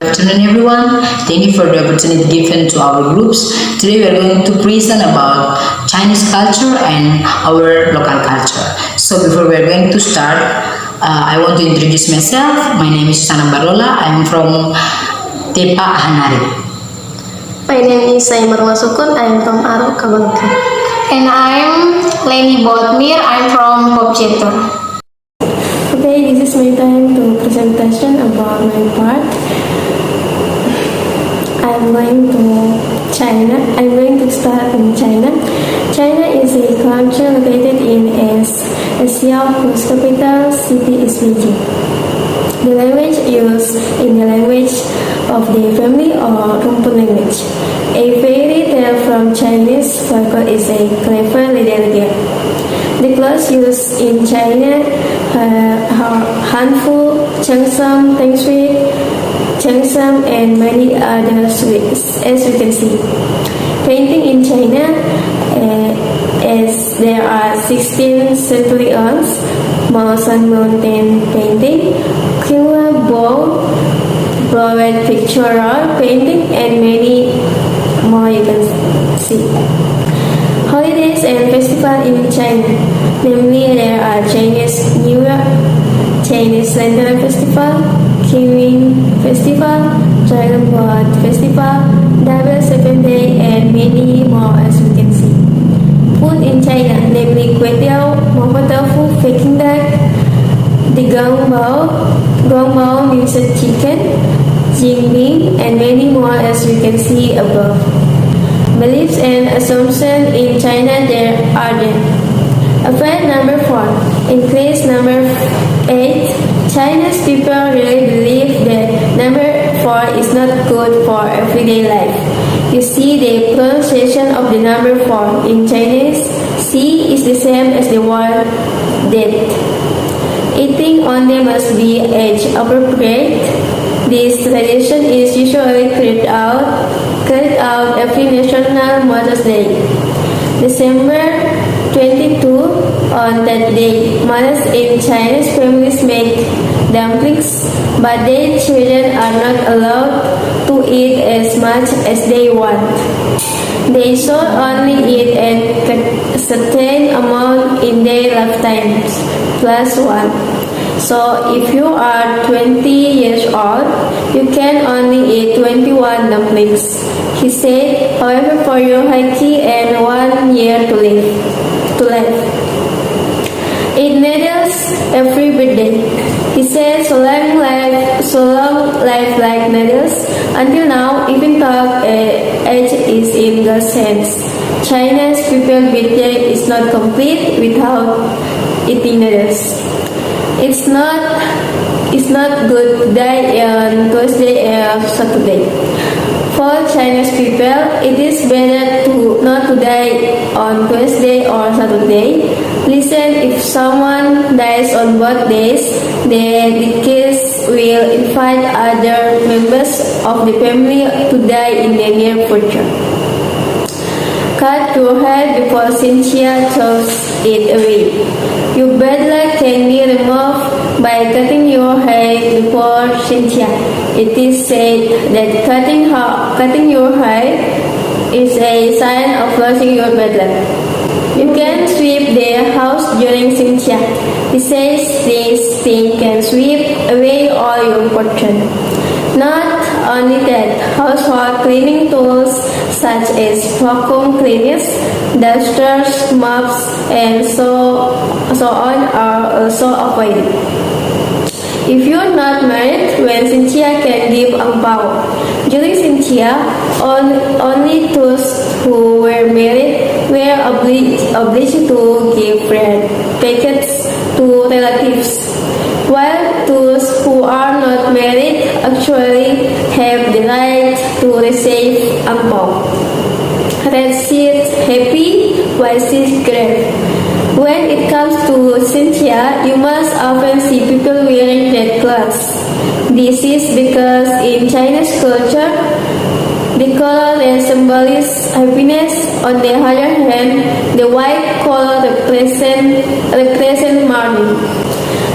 Good afternoon everyone. Thank you for the opportunity given to our groups. Today we are going to present about Chinese culture and our local culture. So before we are going to start, I want to introduce myself. My name is Sana Barola. I am from Tepa Hanari. My name is Saimar Sukun. I am from Arok, Kabangka. And I'm Leni Bodmir. I'm from Popjetor. Okay, this is my time to presentation about my part. I'm going to China. I'm going to start in China. China is a country located in Asia whose capital city is Beijing. The language used in the language of the family or Rumpu language. A fairy tale from Chinese folklore is a clever little girl. The clothes used in China are handful, cheongsam, teng shui, cheongsam, and many others, as you can see. Painting in China, as there are 16 century arts, Maosan mountain painting, Qingla bowl, Broad pictorial painting, and many more you can see. Holidays and festivals in China. Namely, there are Chinese New Year, Chinese Lantern Festival, Qingming Festival, Dragon Boat Festival, Double Seven Day, and many more as you can see. Food in China, namely kway teow, mapo tofu, Peking duck, the gong bao minced chicken, jingming, and many more as you can see above. Beliefs and assumptions in China there are there. Fact number 4. In case number 8, Chinese people really believe that number 4 is not good for everyday life. You see the pronunciation of the number 4 in Chinese, C is the same as the word death. Eating only must be age appropriate. This tradition is usually carried out every National Mother's Day. December 22, on that day, mothers in Chinese families make dumplings, but their children are not allowed to eat as much as they want. They should only eat a certain amount in their lifetimes, plus 1. So if you are 20 years old, you can only eat 21 dumplings. He said, however, for your Haiki and 1 year to live. Eat noodles every birthday. He said, so long life like noodles. Until now, even though age is in God's hands. China's people's birthday is not complete without eating noodles. It's not good to die on Thursday or Saturday. For Chinese people, it is better not to die on Thursday or Saturday. Listen, if someone dies on both days, then the kids will invite other members of the family to die in the near future. Cut your hair before Cynthia throws it away. Your bad luck can be removed by cutting your hair before Cynthia. It is said that cutting your hair is a sign of losing your bad luck. You can sweep the house during Cynthia. He says this thing can sweep away all your fortune. Not only that, household cleaning tools such as vacuum cleaners, dusters, mops, and so on are also avoided. If you are not married, when Cynthia can give ang pao. During Cynthia, only those who were married were obliged to give bread packets to relatives, while those who are not married actually have the right to receive ang pao. Red seeds happy, white seeds grave. When it comes to Cynthia, you must often see people wearing red clothes. This is because in Chinese culture, the color that symbolizes happiness. On the other hand, the white color represents mourning.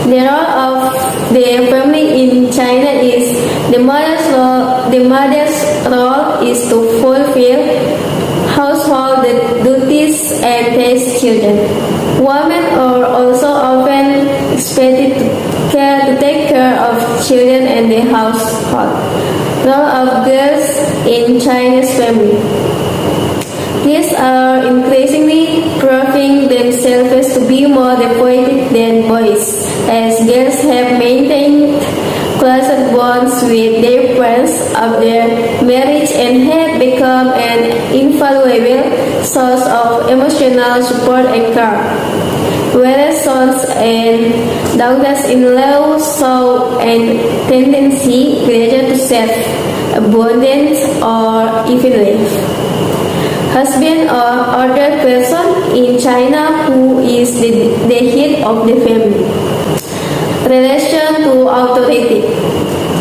The role of the family in China is the mother's role is to fulfill household duties and raise children. Women are also often expected to take care of children and the household. Role of girls in Chinese family. These are increasingly proving themselves to be more poetic than boys, as girls have maintained closer bonds with their parents after marriage and have become an invaluable source of emotional support and care. Whereas sons and daughters-in-law show a tendency greater to self-abandon or even leave. Husband or other person in China who is the head of the family. Relation to authority.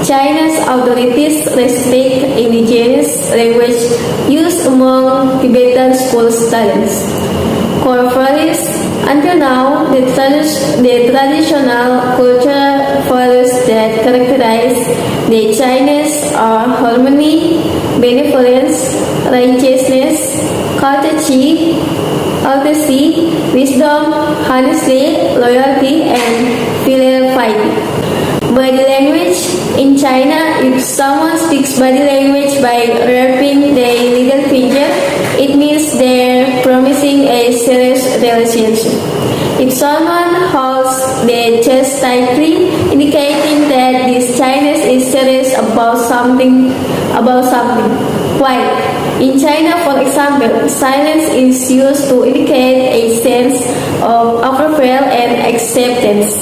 China's authorities respect indigenous language used among Tibetan school students. Core values. Until now, the traditional cultural values that characterize the Chinese are harmony, benevolence, righteousness, courtesy, wisdom, honesty, loyalty, and filial piety. Body language. In China, if someone speaks body language by wrapping their little finger, it means they're promising a serious relationship. If someone holds their chest tightly, indicating that this Chinese is serious about something. Why? In China, for example, silence is used to indicate a sense of approval and acceptance.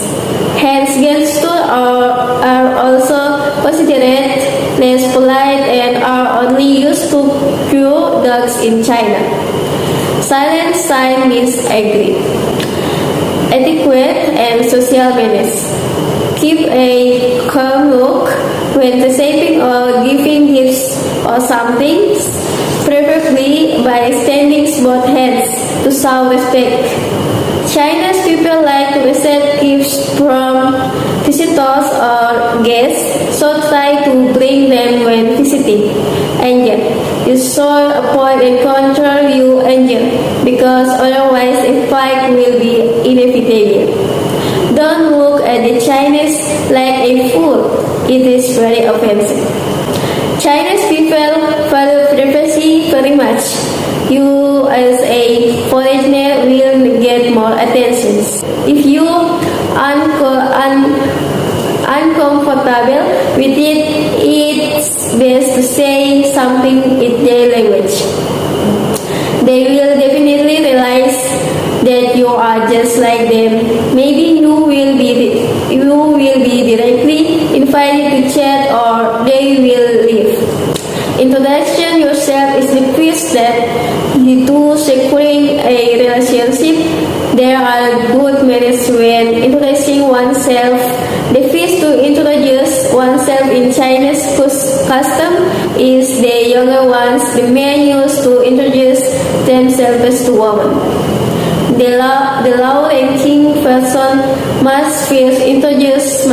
Hence, gestures are also considered less polite and are only used to cue dogs in China. Silent sign means agree. Etiquette and social manners. Keep a calm look when receiving or giving gifts or something, preferably by extending both hands to show respect. Chinese people like to receive gifts from visitors or guests, so try to bring them when visiting. Angel. You should avoid and control your angel, because otherwise a fight will be inevitable. Don't look at the Chinese like a fool. It is very offensive. Chinese people value privacy very much. You as a foreigner will get more attention. If you are uncomfortable with it, it's best to say something in their language. They will definitely realize that you are just like them. Maybe you will be directly invited to chat, or they will leave. Introduction yourself is the first step to securing a relationship. There are good manners when introducing oneself. The first to introduce oneself in Chinese custom is the younger ones. The men used to introduce themselves to women. The low-ranking person must first introduce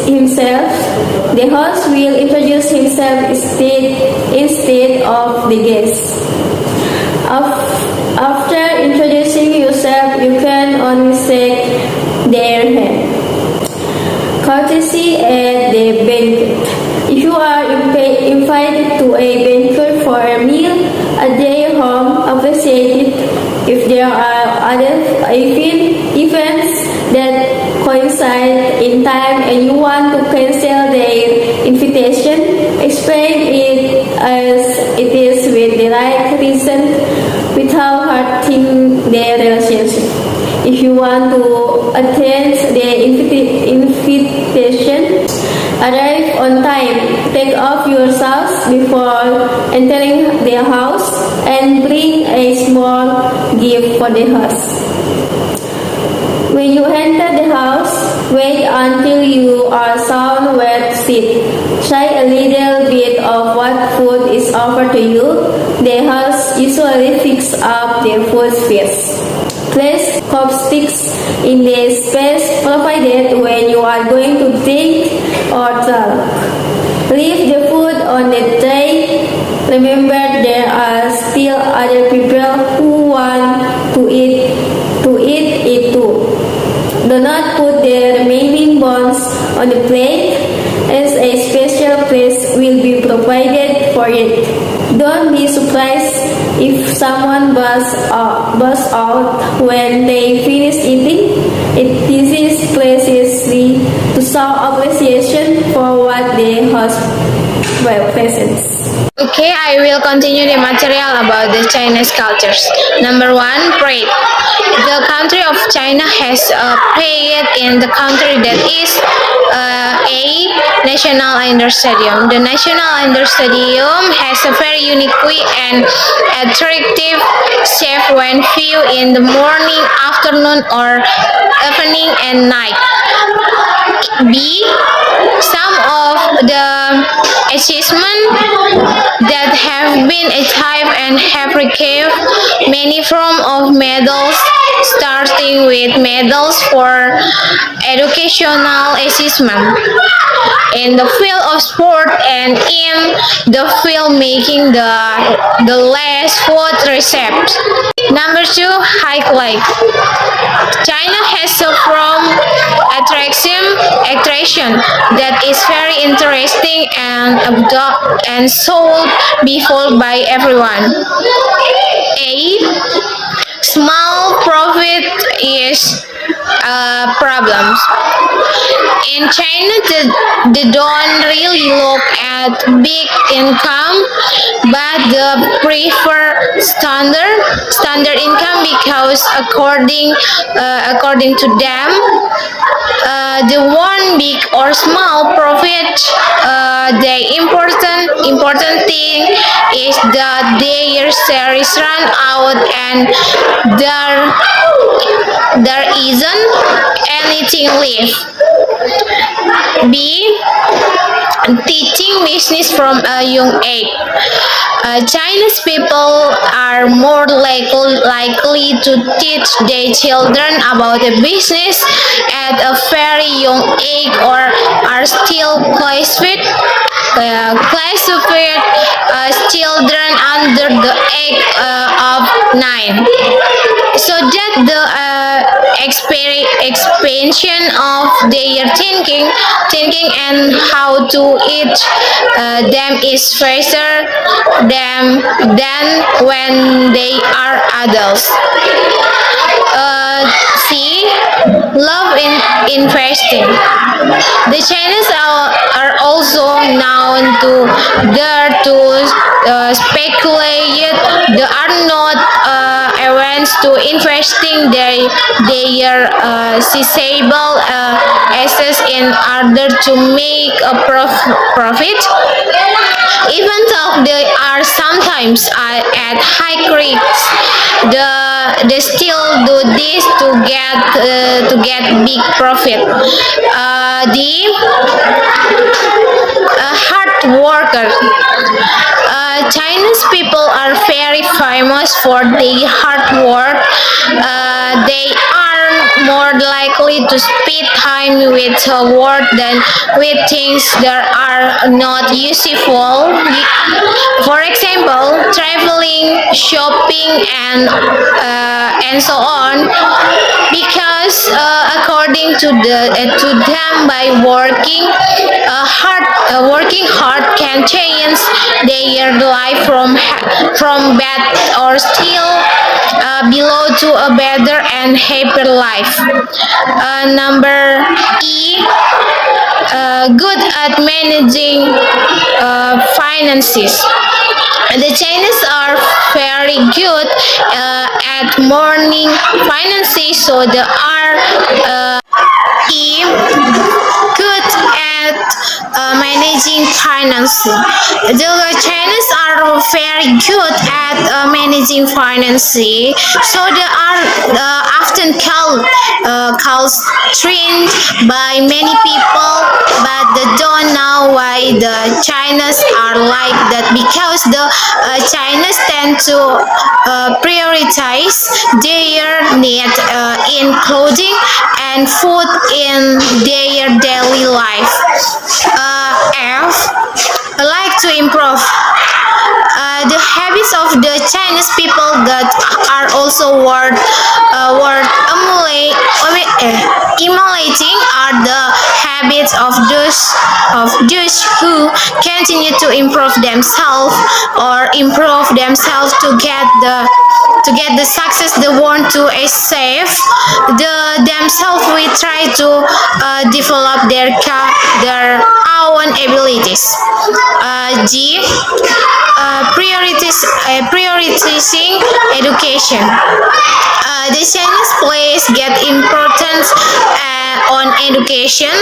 himself. The host will introduce himself instead of the guest. After introducing yourself, you can only shake their hand. Courtesy at the banquet. If you are invited to a banquet for a meal at their home, appreciate it. If there are other events that coincide in time and you want to cancel their invitation, explain it as it is with the right reason without hurting their relationship. If you want to attend the invitation, arrive on time, take off your socks before entering the house, and bring a small gift for the host. When you enter the house, wait until you are sound where to sit. Try a little bit of what food is offered to you. The host usually picks up the food first. Place chopsticks in the space provided when you are going to drink or talk. Leave the food on the tray. Remember there are still other people who want to eat it too. Do not put the remaining buns on the plate, as a special place will be provided for it. Don't be surprised if someone busts out when they finish eating. This is precisely to show appreciation for what the host presents. Okay, I will continue the material about the Chinese cultures. Number one, parade. The country of China has a parade in the country that is a national indoor stadium. The national indoor stadium has a very unique and attractive shape when viewed in the morning, afternoon, or evening and night. B. Some of the achievements that have been achieved and have received many forms of medals, starting with medals for educational achievement in the field of sport and in the filmmaking. The last food received. Number two, highlight. China has a from attraction that is very interesting and sold before by everyone. A small profit is problems. In China, they don't really look at big income, but they prefer standard income because according to them, the one big or small profit, the important thing is that their shares run out and there isn't anything left. B. Teaching business from a young age. Chinese people are more likely to teach their children about the business at a very young age or are still classified children under the age of 9, so that the expansion of their thinking and how to eat them is faster than when they are adults. C. Love in investing. The Chinese are also known to dare to speculate. They are not averse to investing their sizable assets in order to make a profit. Even though they are sometimes at high risks, they still do this to get big profit. The hard worker. Chinese people are very famous for their hard work. They are more likely to spend time with work than with things that are not useful. For example, traveling, shopping, and so on. Because according to them, by working hard can change their life from bad or still below to a better and happier life. Number E, good at managing finances. The Chinese are very good at managing finances, so they are good at managing finance. The Chinese are very good at managing finance, so they are often called strange by many people, but they don't know why the Chinese are like that, because the Chinese tend to prioritize their need in clothing and food in their daily life. F. Like to improve. The habits of the Chinese people that are also worth emulating are the habits of those who continue to improve themselves to get the success they want to achieve. Themselves we try to develop their own abilities. G. Prioritizing education. The Chinese place get importance on education,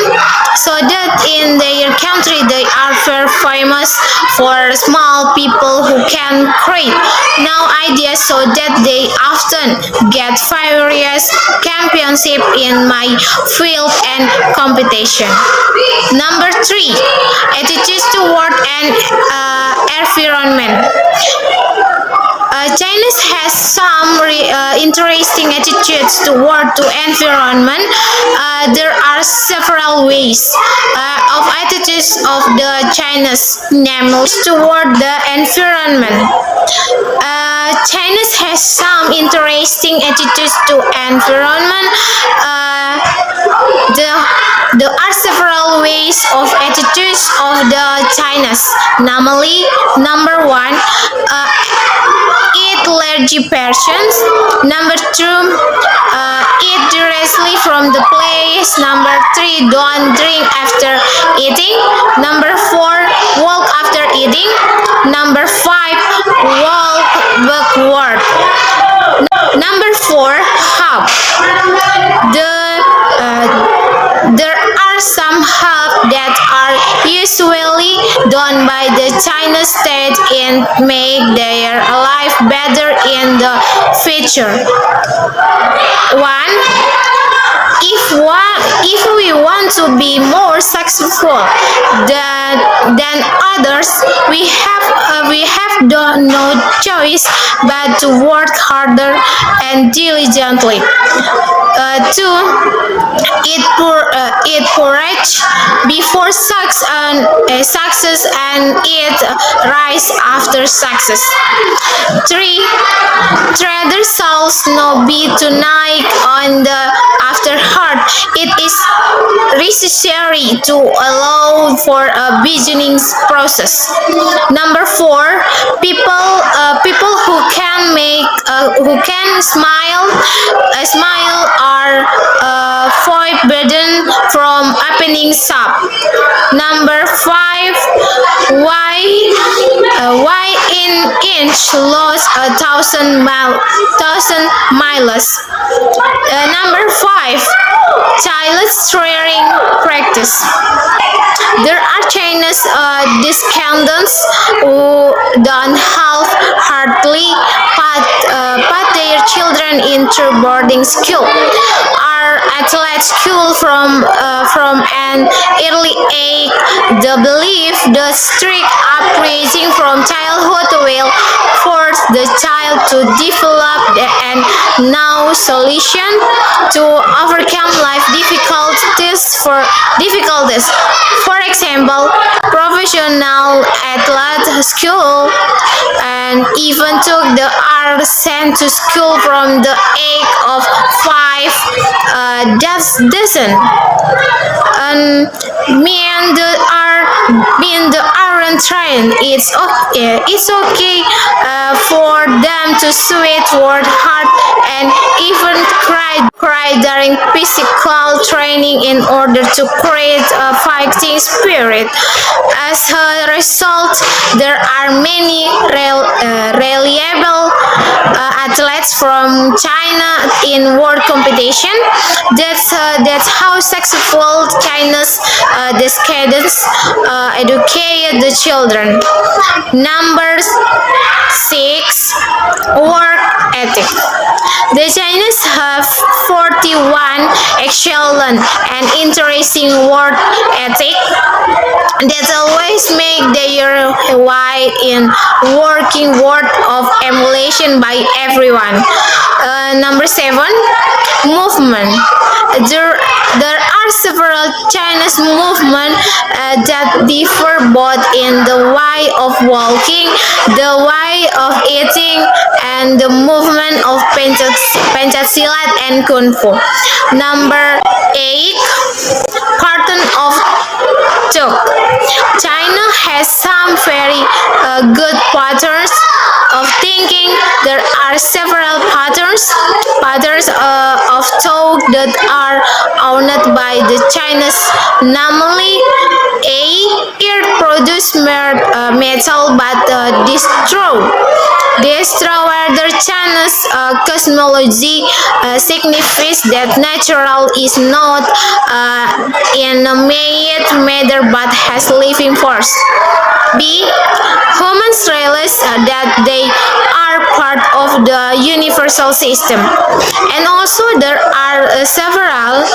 so that in their country they are very famous for small people who can create new ideas, so that they often get various championship in my field and competition. Number 3, attitudes toward an environment. China has some interesting attitudes toward the environment. There are several ways of attitudes of the Chinese, namely toward the environment. China has some interesting attitudes to environment. There are several ways of attitudes of the Chinese. Namely, number 1, eat large portions. Number 2, eat directly from the place. Number 3, don't drink after eating. Number 4, walk after eating. Number 5, walk backward. Number 4, hop. There are some hop that are usually done by the Chinese state and make their life better in the future. 1. If we want to be more successful than others, we have no choice but to work harder and diligently. 2. Eat porridge before success and eat rice after success. 3. Trader souls no be tonight on the after heart. It is necessary to allow for a beginning process. Number 4, people who can smile are forbidden from opening shop. Number 5, why in inch lost 1,000 miles. Number 5, child rearing practice. There are Chinese descendants who don't half-heartedly put their children into boarding school, are at school from an early age. They believe the strict upbringing from childhood will force the child to develop and know solution to overcome life difficulties. For example, professional athlete school, and even took the are sent to school from the age of 5. That's decent. And men that are being the aren't trained. It's okay for them to sweat, work hard, and even cry during physical training in order to create a fighting spirit. As a result, there are many reliable athletes from China in world competition. That's how successful China's decadence educate the children. Number 6, work ethic. The Chinese have 41 excellent and interesting work ethic that always make their way in working word of emulation by everyone. Number 7, movement. There are several Chinese movements that differ both in the way of walking, the way of eating, and the movement of Pencak and Kung Fu. Number 8, pattern of talk. China has some very good patterns of thinking. There are several patterns of talk that are owned by the Chinese. Namely, A, it produce metal but destroy the Chinese cosmology signifies that natural is not inanimate matter but has living force. B, humans realize that they are part of the universal system. And also there are several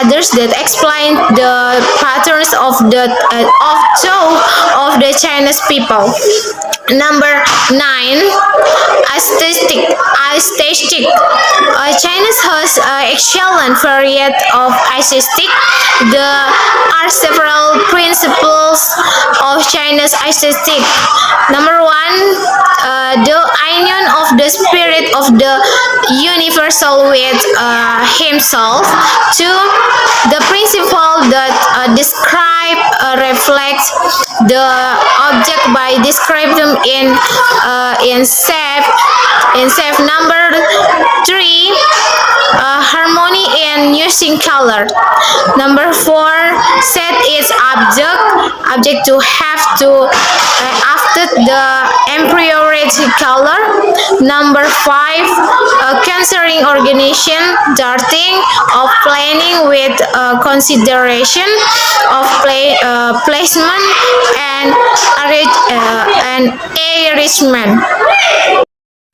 others that explain the patterns of the of the Chinese people. Number 9, aesthetic. China has excellent variety of aesthetic. There are several principles of Chinese aesthetic. Number 1, the union of the spirit of the universal with himself. 2, the principle that describe reflects the object by describing them in shape. Number 3, harmony in using color. Number 4, set its object to have to after the empirical color. Number 5, considering organization, darting of planning with consideration of placement and arrangement.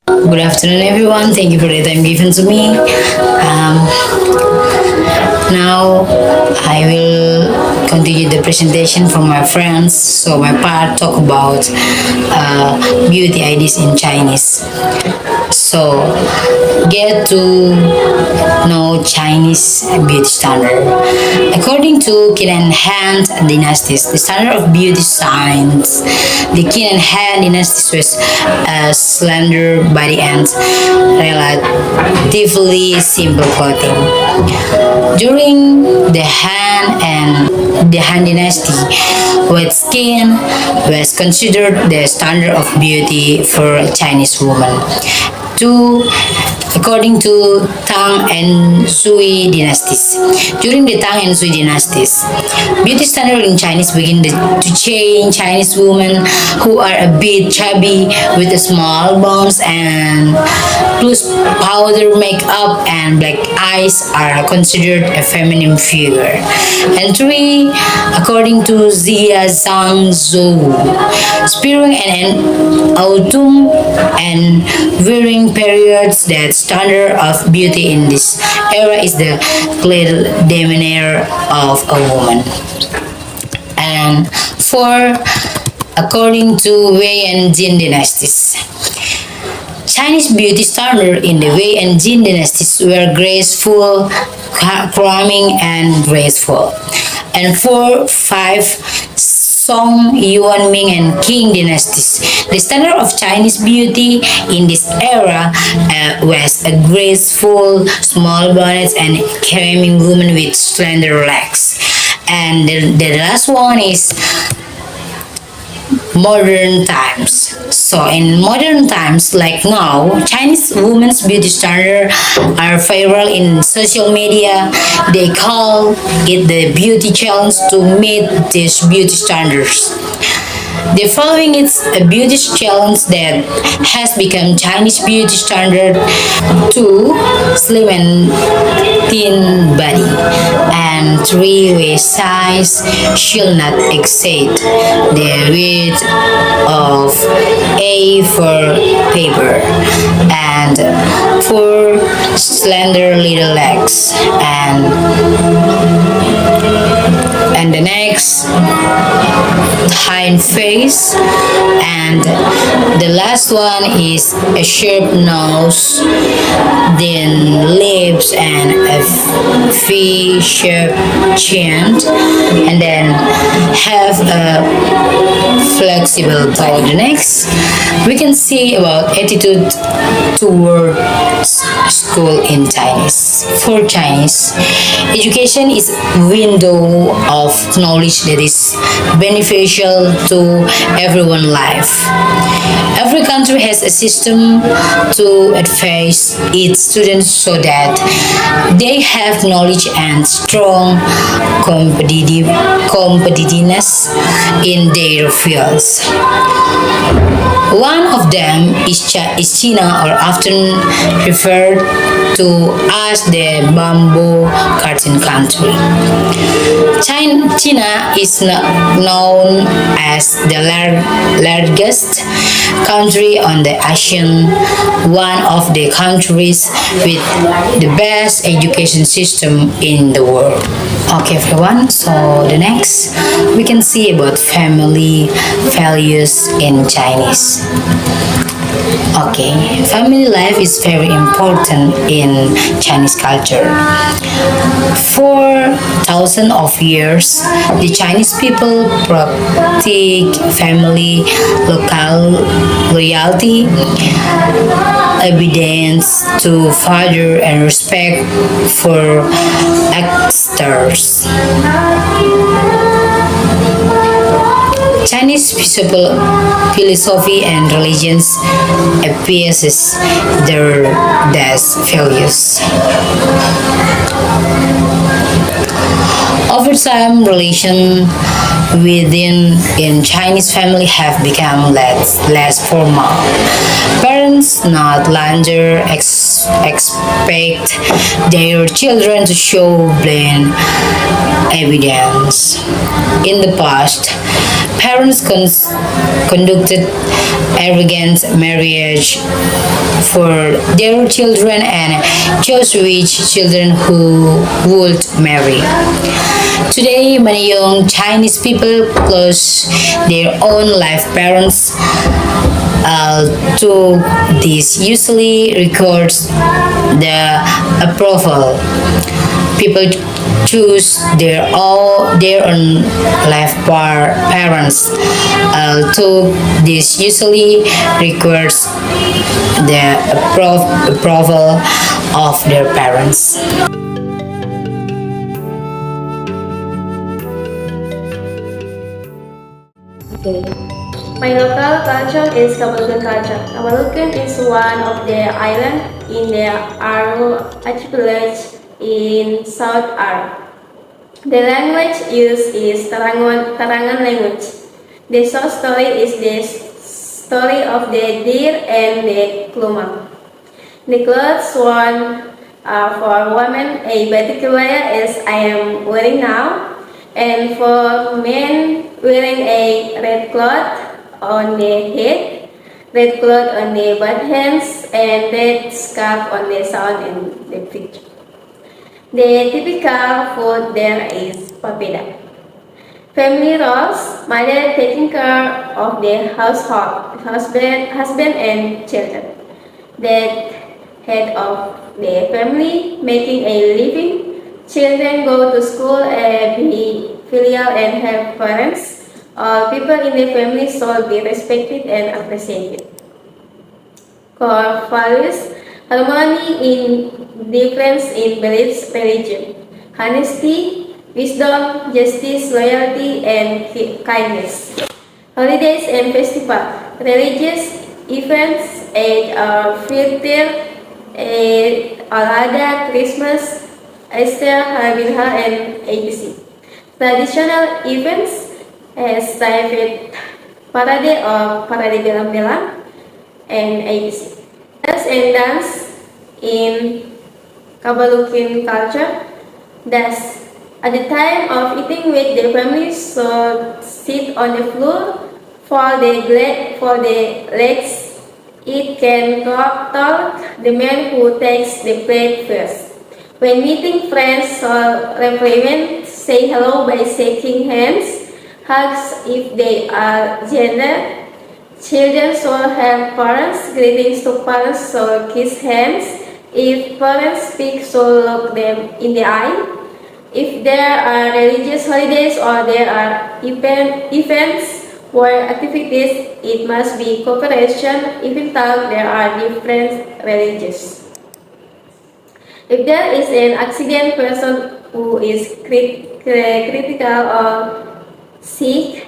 Good afternoon, everyone. Thank you for the time given to me. Now I will continue the presentation from my friends. So my part talk about beauty ideas in Chinese. So get to know Chinese beauty standard. According to Qin and Han dynasties, the standard of beauty signs. The Qin and Han dynasties was slender body and relatively simple clothing. During the Han dynasty, white skin was considered the standard of beauty for Chinese women. 2, according to Tang and Sui dynasties. During the Tang and Sui dynasties, beauty standard in Chinese began to change. Chinese women who are a bit chubby with a small bumps and plus powder makeup and black eyes are considered a feminine figure. And 3, according to Zia Zhangzhou, spring and autumn and wearing periods that standard of beauty in this era is the clear demeanor of a woman. And 4, according to Wei and Jin dynasties, Chinese beauty standard in the Wei and Jin dynasties were graceful, charming, and graceful. And 4, 5, Song, Yuan, Ming, and Qing dynasties. The standard of Chinese beauty in this era was a graceful, small bonnets and charming woman with slender legs. And the last one is modern times. So in modern times like now, Chinese women's beauty standards are viral in social media. They call it the beauty challenge to meet these beauty standards. The following is a beauty challenge that has become Chinese beauty standard to slim and thin body, and three-waist size should not exceed the width of A4 paper, and for slender little legs, and the next hind face, and the last one is a sharp nose, then lips and a V-shaped chin, and then have a flexible toe. The next we can see about attitude towards school in Chinese. For Chinese, education is window of knowledge that is beneficial to everyone's life. Every country has a system to advise its students so that they have knowledge and strong competitiveness in their fields. One of them is China, or often referred to as the bamboo curtain country. China is known as the largest country on the Asian, one of the countries with the best education system in the world. Okay everyone, so the next we can see about family values in Chinese. Okay, family life is very important in Chinese culture. For thousands of years, the Chinese people practice family loyalty, obedience to father, and respect for elders. Chinese philosophy and religions appears their values. Over time, relations within in Chinese family have become less formal. Parents not longer expect their children to show blind evidence. In the past, parents conducted arrogant marriage for their children and chose which children who would marry. Today, many young Chinese people close their own life parents to this usually records the approval. People choose their own life parents to this usually requires the approval of their parents. Okay. My local culture is Kabalukan culture. Kabalukan is one of the islands in the Aru archipelago in South Aru. The language used is Tarangan language. The short story is the story of the deer and the kluma. The clothes worn for women, a batik as I am wearing now, and for men wearing a red cloth on the head, red cloth on the butt hands, and red scarf on the shoulder and the feet. The typical food there is papeda. Family roles: mother taking care of the household, husband and children. Dad, head of the family, making a living. Children go to school and be filial and have parents. All people in the family should be respected and appreciated. Core values: harmony in difference in beliefs, religion, honesty, wisdom, justice, loyalty, and kindness. Holidays and festival: religious events, Eid al-Fitr, Al-Adha, Christmas, Easter, Habilha, and etc. Traditional events as Taifet parade or parade belang-belang, and ABC. Dance in Kabalukin culture. Thus, at the time of eating with the families should sit on the floor for the legs. It can talk the man who takes the plate first. When meeting friends or refreshment, say hello by shaking hands, hugs if they are gender. Children should have parents, greetings to parents should kiss hands. If parents speak, should look them in the eye. If there are religious holidays or there are events or activities, it must be cooperation, even though there are different religions. If there is an accident, person who is critical or sick,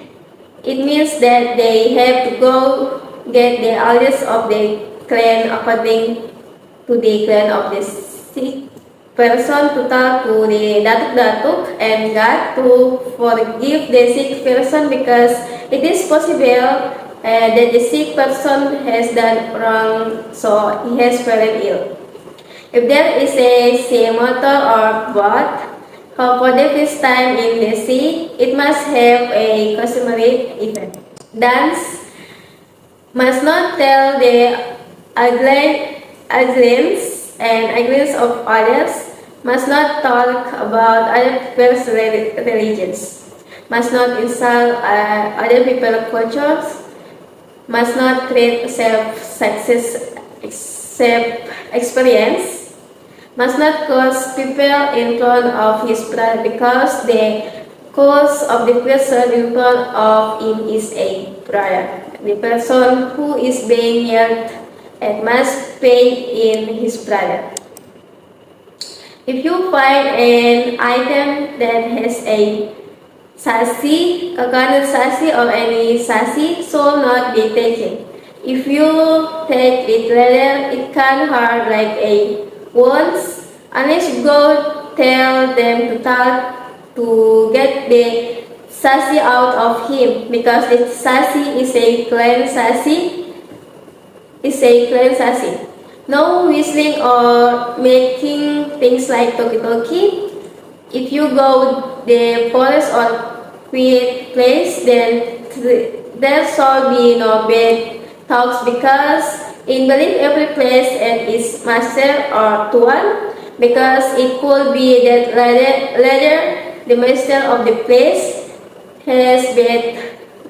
it means that they have to go get the elders of the clan according to the clan of the sick person to talk to the datuk-datuk and God to forgive the sick person because it is possible that the sick person has done wrong, so he has fallen ill. If there is a sea motor or boat, for the first time in the sea, it must have a customary event. Dance must not tell the uglies and uglies of others, must not talk about other people's religions, must not insult other people's cultures, must not create self-success experience, must not curse people in front of his brother because the cause of the person in front of him is a brother. The person who is being yelled at must pay in his brother. If you find an item that has a sasi, coconut sasi or any sasi, should not be taken. If you take it later, it can hurt like a once, unless you go tell them to talk to get the sassy out of him because the sassy is a clan sassy. No whistling or making things like talkie-talkie. If you go the forest or quiet place, then there shall be no bad talks because in belief every place and its master or tuan, because it could be that later the master of the place has bad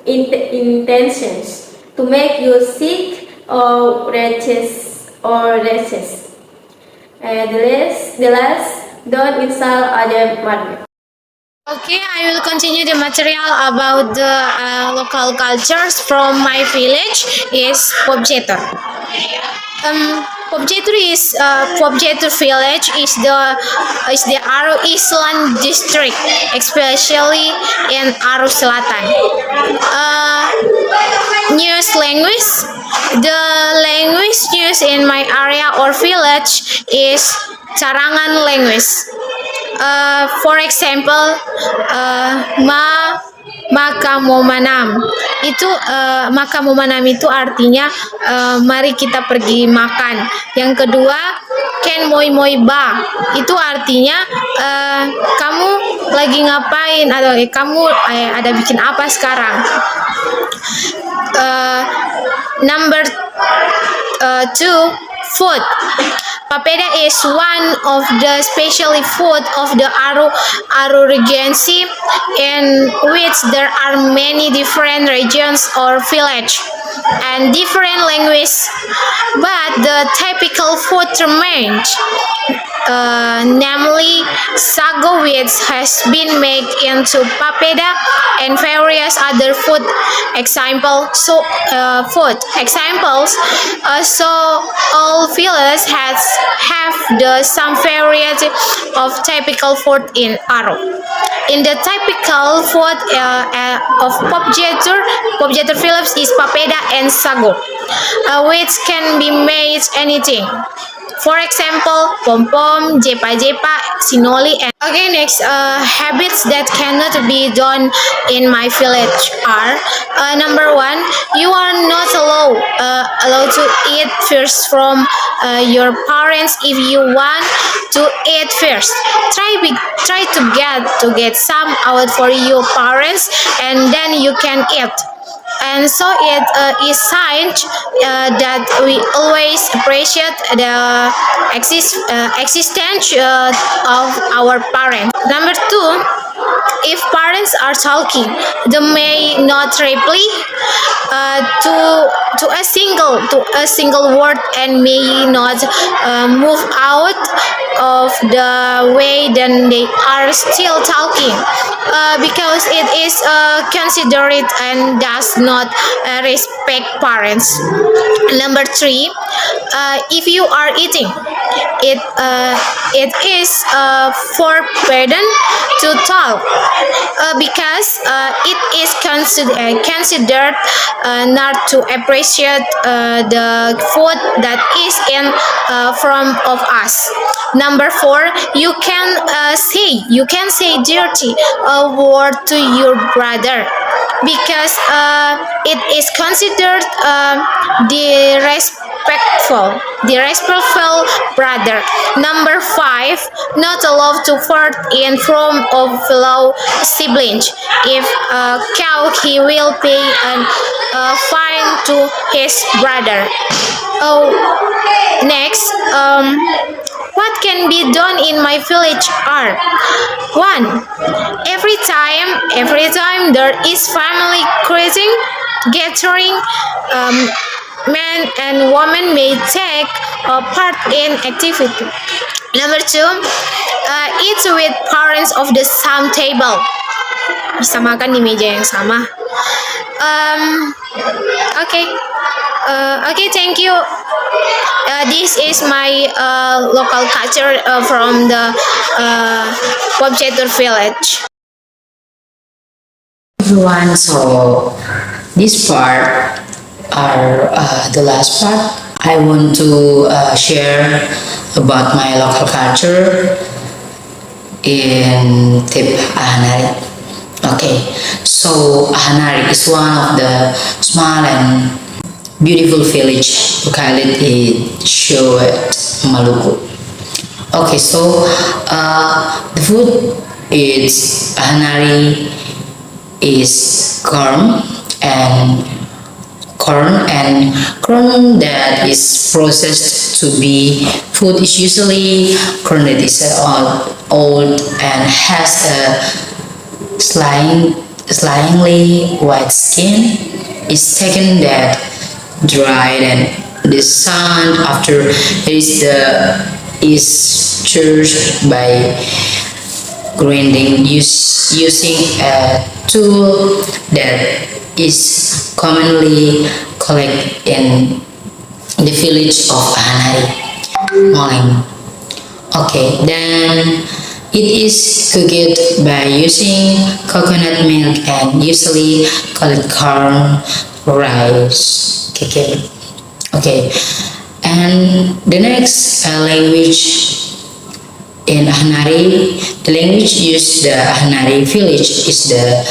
intentions to make you sick or wretches. The last, don't insult other mother. Okay, I will continue the material about the local cultures from my village is Pobjetur. Pobjetur village is the Aro Island district, especially in Aro Selatan. News language. The language used in my area or village is Carangan language. For example, makamomanam makamomanam itu artinya mari kita pergi makan. Yang kedua, ken moi moi ba itu artinya kamu lagi ngapain atau kamu ada bikin apa sekarang. Number 2, food. Papeda is one of the special food of the Aro Regency, in which there are many different regions or village and different languages, but the typical food remains. Namely, sago which has been made into papeda and various other food examples. So all villages have some variety of typical food in Aro. In the typical food of Pobjetur village is papeda and sago, which can be made anything. For example, pom-pom, jepa-jepa, sinoli, and okay, next habits that cannot be done in my village are number one, you are not allowed to eat first from your parents if you want to eat first. Try to get some out for your parents, and then you can eat. And so it is sign that we always appreciate the existence of our parents. Number two, if parents are talking, they may not reply to a single word, and may not move out of the way, then they are still talking because it is considerate and does not respect parents. Number three, if you are eating, it is forbidden to talk because it is considered not to appreciate the food that is in front of us. Number four, you can say dirty word to your brother because it is considered the respectful brother. Number five, not allowed to fart in front of fellow siblings. If caught, he will pay a fine to his brother. Oh, next, what can be done in my village are one, every time there is family gathering, men and women may take part in activity. Number two, eat with parents of the same table. Bisa makan di meja yang sama. Okay. Okay, thank you. This is my local culture from the Popchetur village. Everyone, so this part are the last part. I want to share about my local culture in Tip Ahanari. Okay, so Ahanari is one of the small and beautiful village located in Shoet, Maluku. Okay, so the food is Ahanari is corn that is processed to be food is usually corn that is old and has a slightly white skin. Is taken that dried and the sun after is churched by grinding using a tool that is commonly collected in the village of Ahanari. Okay, then it is cooked by using coconut milk and usually called corn rice. Okay, and the next language in Ahanari, the language used the Ahanari village is the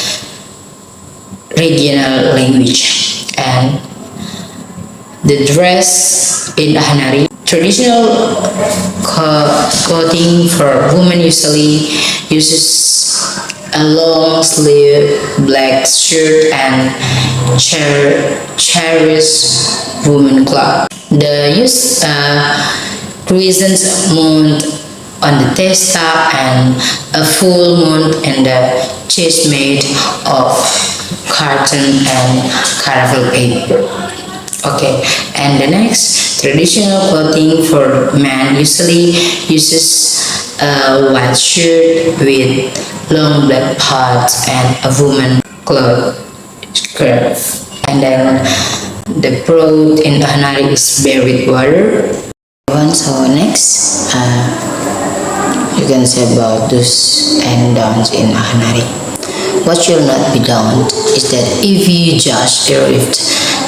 regional language, and the dress in Ahanari, traditional clothing for women usually uses a long sleeve black shirt and cherished woman cloth. The use crescent moon on the desktop and a full moon in the chest made of carton and caravel paper. Okay, and the next, traditional clothing for men usually uses a white shirt with long black pads and a woman cloth skirt. And then the broth in Ahanari is bare with water. So next, you can say about do's and don'ts in Ahanari. What should not be done is that if you just arrived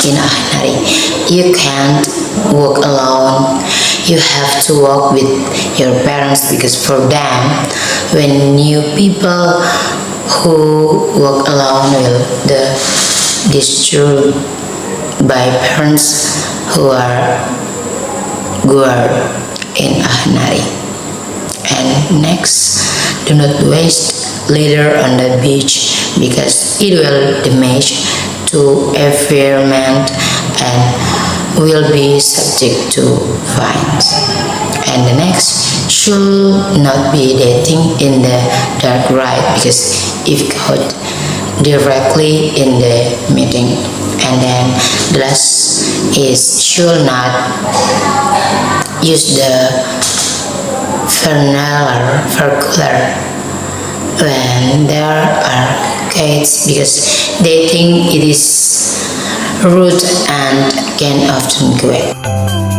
in Ahanari, you can't walk alone, you have to walk with your parents, because for them, when new people who walk alone will the disturbed by parents who are good in a hurry. And next, do not waste litter on the beach, because it will damage to environment and will be subject to fines. And the next, should not be dating in the dark ride, because if caught directly in the meeting. And then the last is, should not use the vernacular when there are kids, because they think it is rude and can often quit.